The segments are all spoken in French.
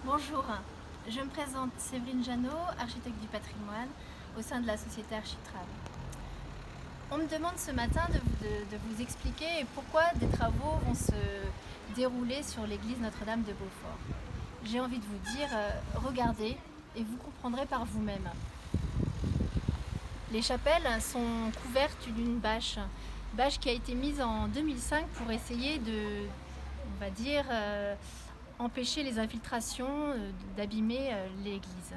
Bonjour, je me présente Séverine Jeannot, architecte du patrimoine au sein de la société Architram. On me demande ce matin de vous expliquer pourquoi des travaux vont se dérouler sur l'église Notre-Dame de Beaufort. J'ai envie de vous dire, regardez et vous comprendrez par vous-même. Les chapelles sont couvertes d'une bâche qui a été mise en 2005 pour essayer de, on va dire, empêcher les infiltrations, d'abîmer l'église.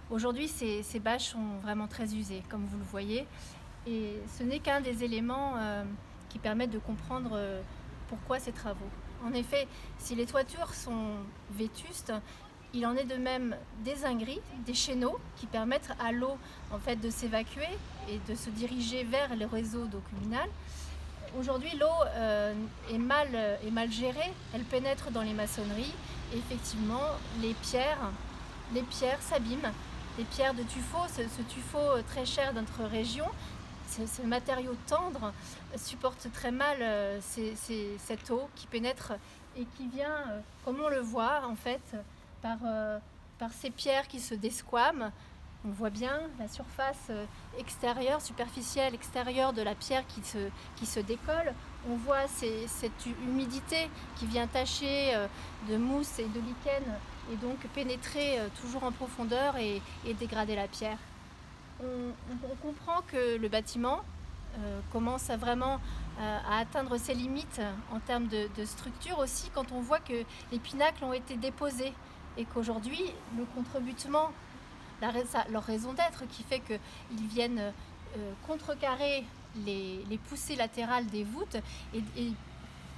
Aujourd'hui, ces bâches sont vraiment très usées, comme vous le voyez, et ce n'est qu'un des éléments qui permettent de comprendre pourquoi ces travaux. En effet, si les toitures sont vétustes, il en est de même des ingris, des chéneaux qui permettent à l'eau en fait, de s'évacuer et de se diriger vers le réseau d'eau communale. Aujourd'hui, l'eau est mal gérée, elle pénètre dans les maçonneries et effectivement, les pierres s'abîment. Les pierres de tuffeau, ce tuffeau très cher de notre région, ce matériau tendre supporte très mal cette eau qui pénètre et qui vient, comme on le voit en fait, par ces pierres qui se desquament. On voit bien la surface extérieure, superficielle extérieure de la pierre qui se décolle. On voit cette humidité qui vient tacher de mousse et de lichen et donc pénétrer toujours en profondeur et dégrader la pierre. On comprend que le bâtiment commence à atteindre ses limites en termes de structure aussi quand on voit que les pinacles ont été déposés et qu'aujourd'hui le contrebutement, leur raison d'être qui fait qu'ils viennent contrecarrer les poussées latérales des voûtes est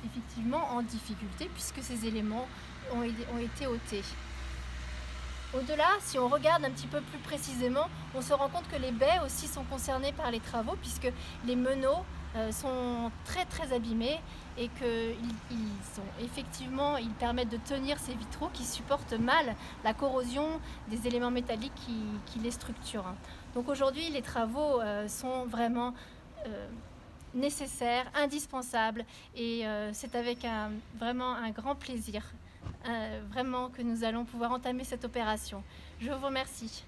effectivement en difficulté puisque ces éléments ont été ôtés. Au-delà, si on regarde un petit peu plus précisément, on se rend compte que les baies aussi sont concernées par les travaux puisque les meneaux sont très abîmés et ils permettent de tenir ces vitraux qui supportent mal la corrosion des éléments métalliques qui les structurent. Donc aujourd'hui, les travaux sont vraiment nécessaires, indispensables et c'est avec vraiment un grand plaisir vraiment que nous allons pouvoir entamer cette opération. Je vous remercie.